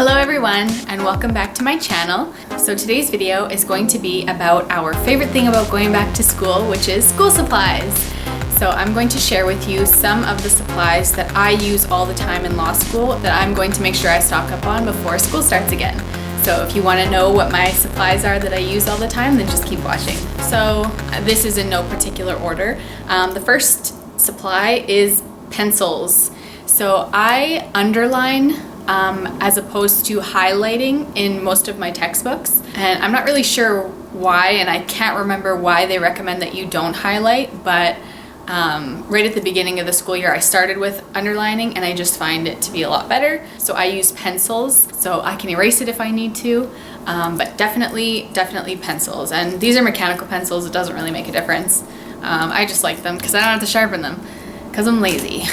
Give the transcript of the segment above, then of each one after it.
Hello everyone, and welcome back to my channel. So today's video is going to be about our favorite thing about going back to school, which is school supplies. So I'm going to share with you some of the supplies that I use all the time in law school that I'm going to make sure I stock up on before school starts again. So if you want to know what my supplies are that I use all the time, then just keep watching. So this is in no particular order. The first supply is pencils. So I underline as opposed to highlighting in most of my textbooks. And I'm not really sure why, and I can't remember why they recommend that you don't highlight, but right at the beginning of the school year I started with underlining and I just find it to be a lot better. So I use pencils, so I can erase it if I need to, but definitely pencils. And these are mechanical pencils, it doesn't really make a difference. I just like them because I don't have to sharpen them because I'm lazy.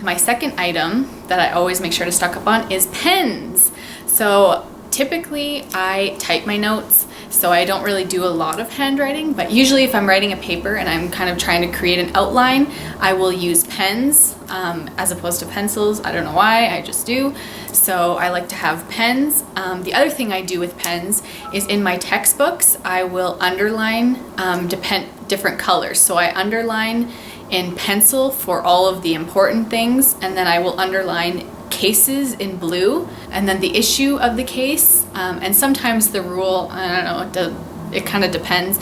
My second item that I always make sure to stock up on is pens. So typically I type my notes, so I don't really do a lot of handwriting, but usually if I'm writing a paper and I'm kind of trying to create an outline, I will use pens as opposed to pencils. I don't know why, I just do. So I like to have pens. The other thing I do with pens is in my textbooks, I will underline different colors. So I underline in pencil for all of the important things, and then I will underline cases in blue, and then the issue of the case, and sometimes the rule, I don't know, it kind of depends,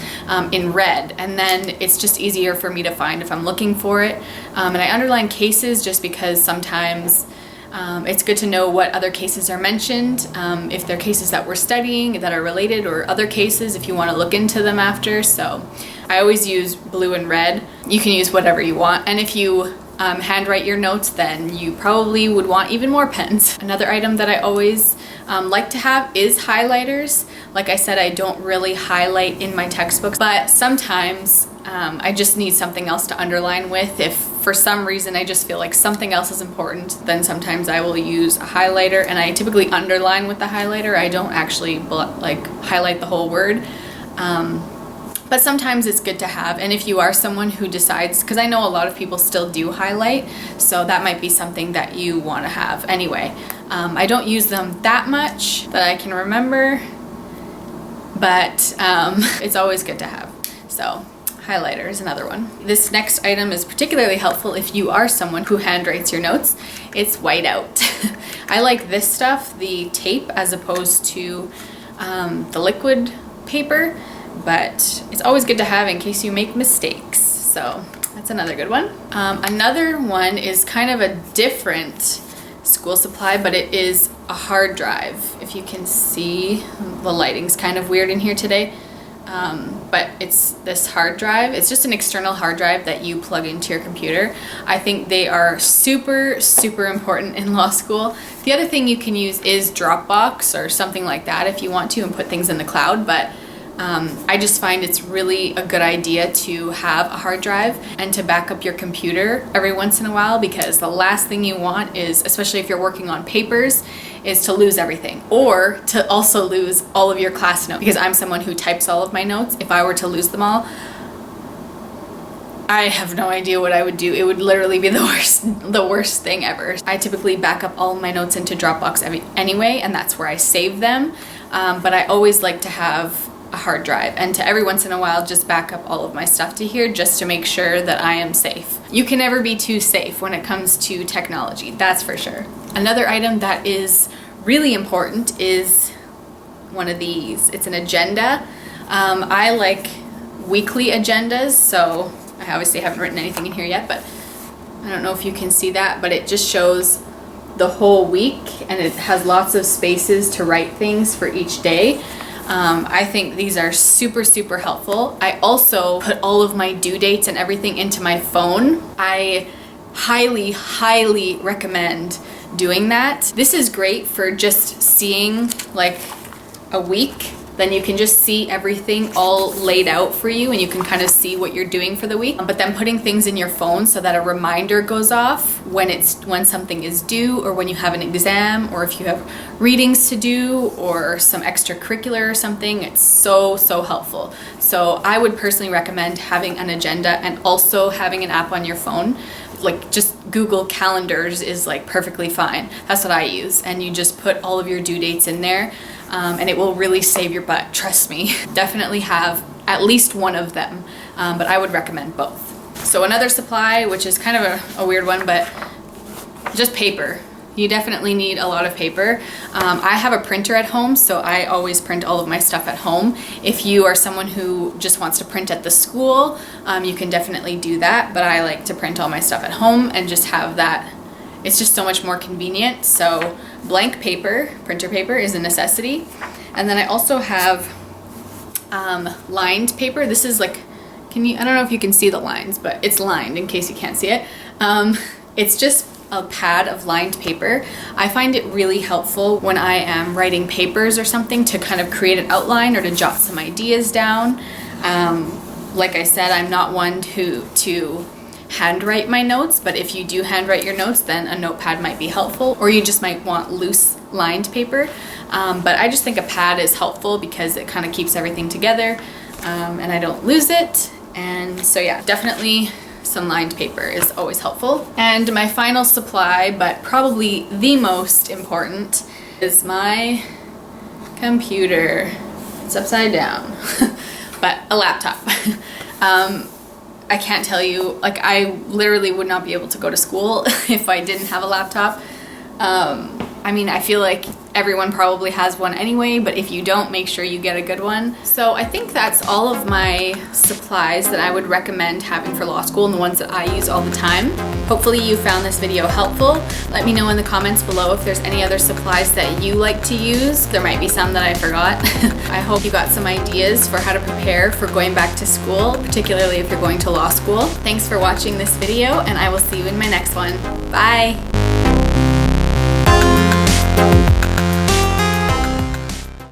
in red, and then it's just easier for me to find if I'm looking for it. And I underline cases just because sometimes it's good to know what other cases are mentioned, if they're cases that we're studying that are related, or other cases if you want to look into them after. So I always use blue and red. You can use whatever you want, and if you handwrite your notes, then you probably would want even more pens. Another item that I always like to have is highlighters. Like I said, I don't really highlight in my textbooks, but sometimes I just need something else to underline with. If for some reason I just feel like something else is important, then sometimes I will use a highlighter, and I typically underline with the highlighter. I don't actually like highlight the whole word. But sometimes it's good to have, and if you are someone who decides, because I know a lot of people still do highlight, so that might be something that you want to have anyway. I don't use them that much that I can remember, but it's always good to have. So highlighter is another one. This next item is particularly helpful if you are someone who handwrites your notes. It's Whiteout. I like this stuff, the tape, as opposed to the liquid paper, but it's always good to have in case you make mistakes. So that's another good one. Another one is kind of a different school supply, but it is a hard drive. If you can see, the lighting's kind of weird in here today. But it's this hard drive. It's just an external hard drive that you plug into your computer. I think they are super important in law school. The other thing you can use is Dropbox or something like that if you want to, and put things in the cloud, but I just find it's really a good idea to have a hard drive and to back up your computer every once in a while, because the last thing you want is, especially if you're working on papers, is to lose everything, or to also lose all of your class notes, because I'm someone who types all of my notes. If I were to lose them all, I have no idea what I would do. It would literally be the worst thing ever. I typically back up all of my notes into Dropbox anyway, and that's where I save them, but I always like to have a hard drive, and to every once in a while just back up all of my stuff to here, just to make sure that I am safe. You can never be too safe when it comes to technology, that's for sure. Another item that is really important is one of these. It's an agenda. I like weekly agendas, so I obviously haven't written anything in here yet, but I don't know if you can see that, but it just shows the whole week, and it has lots of spaces to write things for each day. I think these are super helpful. I also put all of my due dates and everything into my phone. I highly recommend doing that. This is great for just seeing like a week. Then you can just see everything all laid out for you, and you can kind of see what you're doing for the week. But then putting things in your phone so that a reminder goes off when something is due, or when you have an exam, or if you have readings to do, or some extracurricular or something, it's so helpful. So I would personally recommend having an agenda and also having an app on your phone. like just Google calendars is like perfectly fine. That's what I use, and you just put all of your due dates in there, and it will really save your butt, trust me. Definitely have at least one of them, but I would recommend both. So another supply, which is kind of a weird one, but just paper. You definitely need a lot of paper. I have a printer at home, so I always print all of my stuff at home. If you are someone who just wants to print at the school, you can definitely do that, but I like to print all my stuff at home and just have that. It's just so much more convenient. So blank paper, printer paper is a necessity. And then I also have lined paper. This is like, I don't know if you can see the lines, but it's lined in case you can't see it. It's just a pad of lined paper. I find it really helpful when I am writing papers or something to kind of create an outline or to jot some ideas down. Like I said, I'm not one to handwrite my notes, but if you do handwrite your notes, then a notepad might be helpful, or you just might want loose lined paper. But I just think a pad is helpful because it kind of keeps everything together, and I don't lose it. And so yeah, definitely some lined paper is always helpful. And my final supply, but probably the most important, is my computer. It's upside down, but a laptop. I can't tell you, like, I literally would not be able to go to school if I didn't have a laptop. I mean, I feel like everyone probably has one anyway, but if you don't, make sure you get a good one. So I think that's all of my supplies that I would recommend having for law school and the ones that I use all the time. Hopefully you found this video helpful. Let me know in the comments below if there's any other supplies that you like to use. There might be some that I forgot. I hope you got some ideas for how to prepare for going back to school, particularly if you're going to law school. Thanks for watching this video, and I will see you in my next one. Bye!